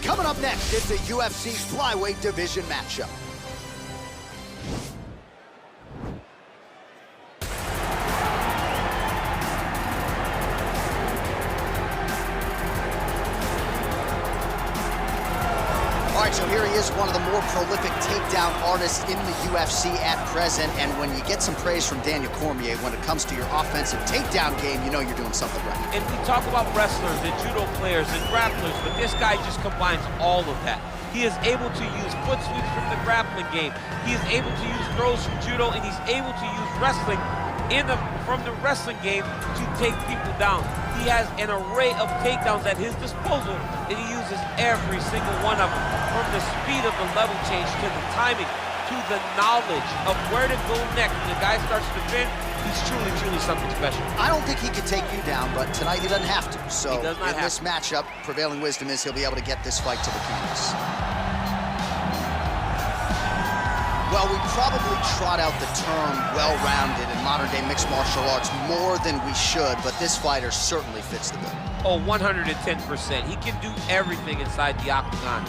Coming up next, it's a UFC flyweight division matchup. All right, so here he is, one of the more prolific takedown artists in the UFC at present. And when you get some praise from Daniel Cormier when it comes to your offensive takedown game, you know you're doing something right. And we talk about wrestlers and judo players and grapplers, but this guy just combines all of that. He is able to use foot sweeps from the grappling game. He is able to use throws from judo, and he's able to use wrestling from the wrestling game to take people down. He has an array of takedowns at his disposal, and he uses every single one of them. From the speed of the level change to the timing to the knowledge of where to go next. When the guy starts to defend, he's truly, truly something special. I don't think he could take you down, but tonight he doesn't have to. So in this matchup, prevailing wisdom is he'll be able to get this fight to the canvas. Well, we probably trot out the term well-rounded in modern-day mixed martial arts more than we should, but this fighter certainly fits the bill. Oh, 110%. He can do everything inside the octagon.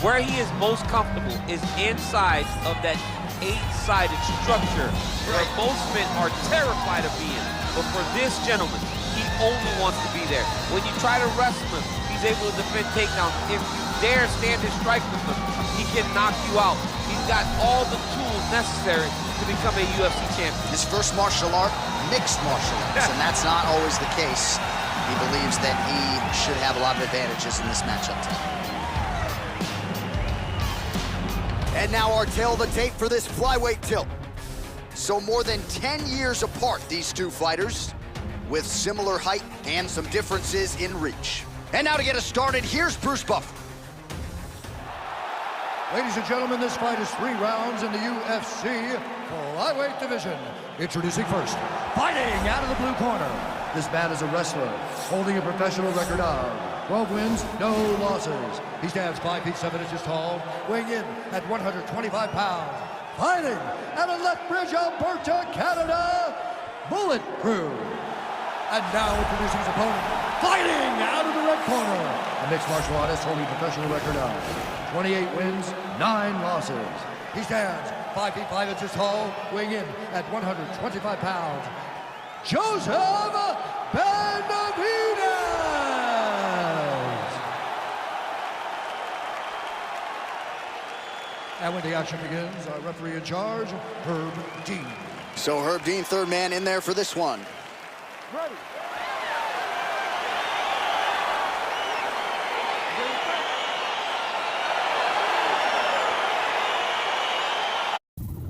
Where he is most comfortable is inside of that 8-sided structure where most men are terrified of being. But for this gentleman, he only wants to be there. When you try to wrestle him, he's able to defend takedowns. If you dare stand and strike with him, he can knock you out. He's got all the tools necessary to become a UFC champion. His first martial art, mixed martial arts, and that's not always the case. He believes that he should have a lot of advantages in this matchup tonight. And now our tale of the tape for this flyweight tilt. So more than 10 years apart, these two fighters, with similar height and some differences in reach. And now to get us started, here's Bruce Buffer. Ladies and gentlemen, this fight is 3 rounds in the UFC flyweight division. Introducing first, fighting out of the blue corner. This man is a wrestler, holding a professional record of 12 wins, no losses. He stands 5 feet 7 inches tall, weighing in at 125 pounds. Fighting out of Lethbridge, Alberta, Canada, Bullet Crew. And now introducing his opponent, fighting out of the red corner. A mixed martial artist holding a professional record of 28 wins, 9 losses. He stands 5 feet 5 inches tall, weighing in at 125 pounds. Joseph Benavidez! And when the action begins, our referee in charge, Herb Dean. So Herb Dean, third man in there for this one. Ready.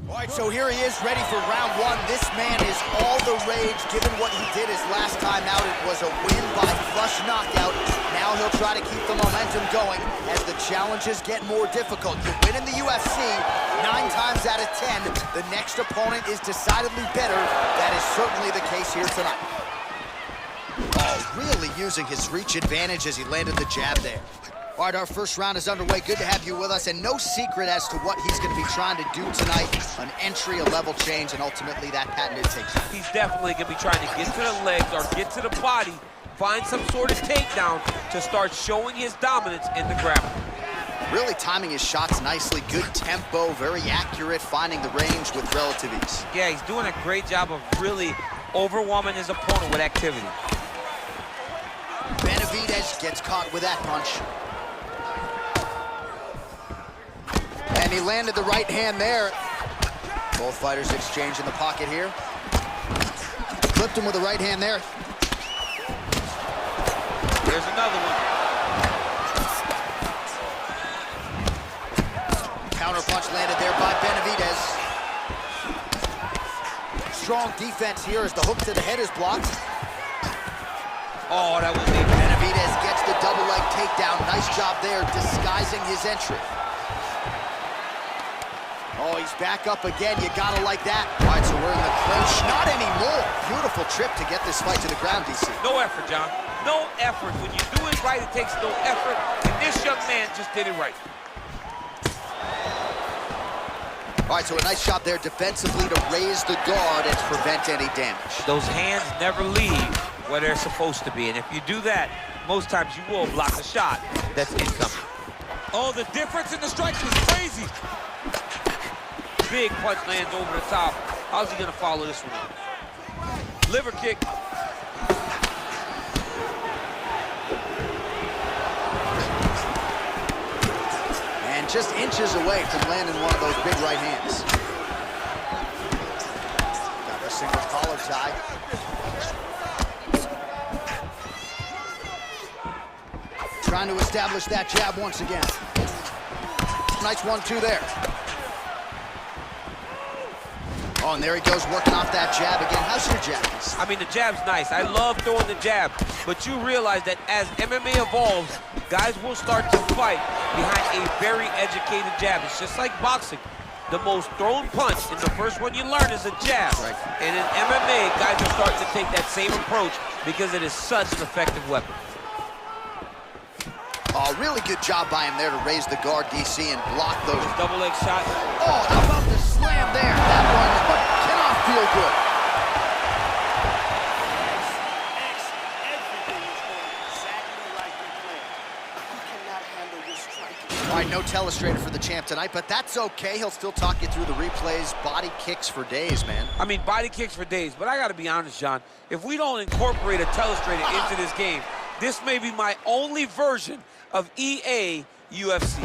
All right, so here he is, ready for round 1. This man is all the rage, given what he did his last time out. It was a win by flush knockout. Now he'll try to keep the momentum going as the challenges get more difficult. You win in the UFC 9 times out of 10. The next opponent is decidedly better. That is certainly the case here tonight. Oh, really using his reach advantage as he landed the jab there. All right, our first round is underway. Good to have you with us, and no secret as to what he's going to be trying to do tonight. An entry, a level change, and ultimately that patented takedown. He's definitely going to be trying to get to the legs or get to the body, find some sort of takedown to start showing his dominance in the grappling. Really timing his shots nicely. Good tempo, very accurate, finding the range with relative ease. Yeah, he's doing a great job of really overwhelming his opponent with activity. Benavidez gets caught with that punch. And he landed the right hand there. Both fighters exchange in the pocket here. Clipped him with the right hand there. Here's another one. Counter punch landed there by Benavidez. Strong defense here as the hook to the head is blocked. Oh, that was it. Benavidez gets the double leg takedown. Nice job there disguising his entry. Oh, he's back up again. You gotta like that. All right, so we're in the clinch. Not anymore. Beautiful trip to get this fight to the ground, DC. No effort, John. No effort. When you do it right, it takes no effort. And this young man just did it right. All right, so a nice shot there defensively to raise the guard and prevent any damage. Those hands never leave where they're supposed to be. And if you do that, most times you will block a shot that's incoming. Oh, the difference in the strikes is crazy. Big punch lands over the top. How's he gonna follow this one up? Liver kick. And just inches away from landing one of those big right hands. Got a single collar tie. Trying to establish that jab once again. Nice 1-2 there. Oh, and there he goes, working off that jab again. How's your jab? I mean, the jab's nice. I love throwing the jab, but you realize that as MMA evolves, guys will start to fight behind a very educated jab. It's just like boxing. The most thrown punch, and the first one you learn is a jab. Right. And in MMA, guys are starting to take that same approach because it is such an effective weapon. Oh, really good job by him there to raise the guard, DC, and block those. Double leg shot. Oh, how about the slam there? That one cannot feel good. Everything is going exactly like we planned. You cannot handle your striking. All right, no telestrator for the champ tonight, but that's okay. He'll still talk you through the replays. Body kicks for days, man. I mean, body kicks for days, but I got to be honest, John. If we don't incorporate a telestrator into this game, this may be my only version of EA UFC.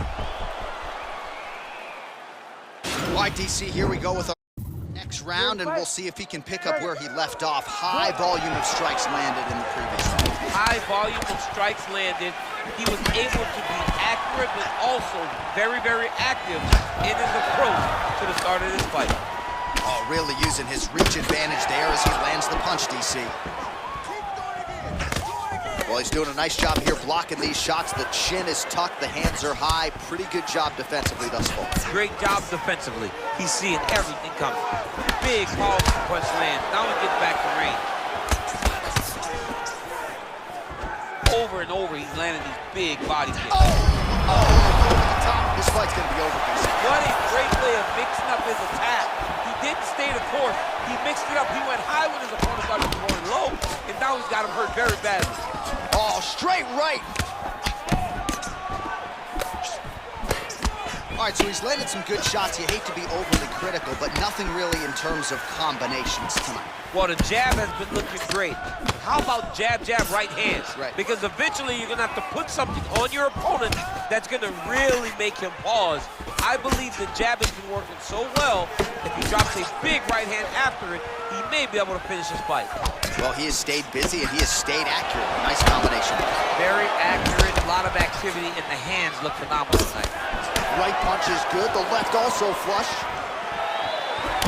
All right, DC, here we go with our next round, and we'll see if he can pick up where he left off. High volume of strikes landed in the previous round. High volume of strikes landed. He was able to be accurate, but also very, very active in his approach to the start of this fight. Oh, really using his reach advantage there as he lands the punch, DC. Well, he's doing a nice job here blocking these shots. The chin is tucked, the hands are high. Pretty good job defensively thus far. Great job defensively. He's seeing everything coming. Big, powerful punch land. Now he gets back to range. Over and over, he's landing these big body kicks. Top. This fight's gonna be over, DC. What a great way of mixing up his attack. He didn't stay the course. He mixed it up. He went high when his opponent started going low, and now he's got him hurt very badly. Oh, straight right. All right, so he's landed some good shots. You hate to be overly critical, but nothing really in terms of combinations tonight. Well, the jab has been looking great. How about jab, jab, right hand? Right. Because eventually you're going to have to put something on your opponent that's going to really make him pause. I believe the jab has been working so well, if he drops a big right hand after it, he may be able to finish his fight. Well, he has stayed busy and he has stayed accurate. Nice combination. Very accurate, a lot of activity, and the hands look phenomenal tonight. Right punch is good. The left also flush.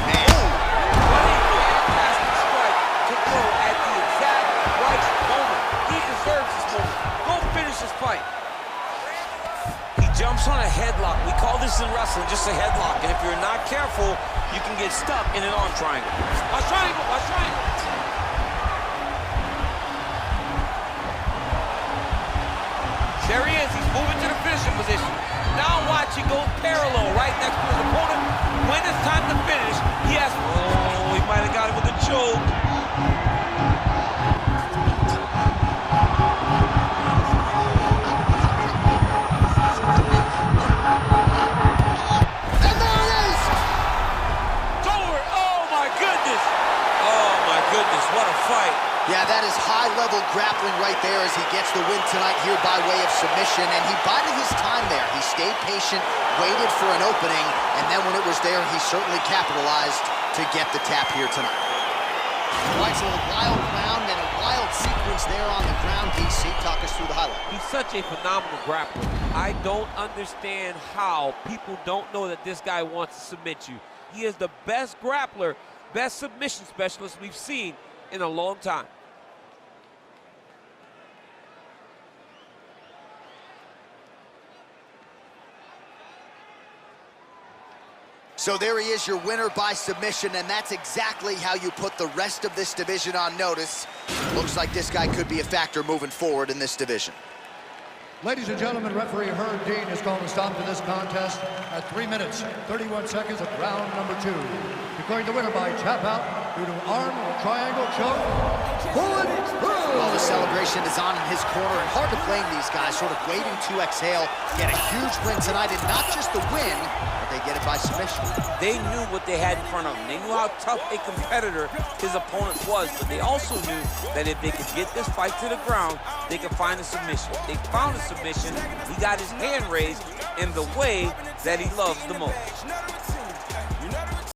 Man. What a fantastic strike to throw at the exact right moment. He deserves this moment. Go finish this fight. He jumps on a headlock. We call this in wrestling just a headlock. And if you're not careful, you can get stuck in an arm triangle. A triangle, a triangle. There he is. He's moving to the finishing position. Now watch, he goes parallel right next to his opponent. When it's time to finish, he has... Oh, he might have got him with a choke. And there it is! It's over. Oh, my goodness. Oh, my goodness. What a fight. Yeah, that is high-level grappling right there as he gets the win tonight here by way of submission, and he bided his time there. He stayed patient, waited for an opening, and then when it was there, he certainly capitalized to get the tap here tonight. All right, so a wild round and a wild sequence there on the ground. DC, talk us through the highlight. He's such a phenomenal grappler. I don't understand how people don't know that this guy wants to submit you. He is the best grappler, best submission specialist we've seen in a long time. So there he is, your winner by submission, and that's exactly how you put the rest of this division on notice. Looks like this guy could be a factor moving forward in this division. Ladies and gentlemen, referee Herb Dean is calling a stop to this contest at 3 minutes, 31 seconds of round number 2. Declaring the winner by tap out, due to arm triangle choke. Bullet through. Well, the celebration is on in his corner, and hard to blame these guys, sort of waiting to exhale. Get a huge win tonight, and not just the win, but they get it by submission. They knew what they had in front of them. They knew how tough a competitor his opponent was, but they also knew that if they could get this fight to the ground, they could find a submission. They found a submission. He got his hand raised in the way that he loves the most.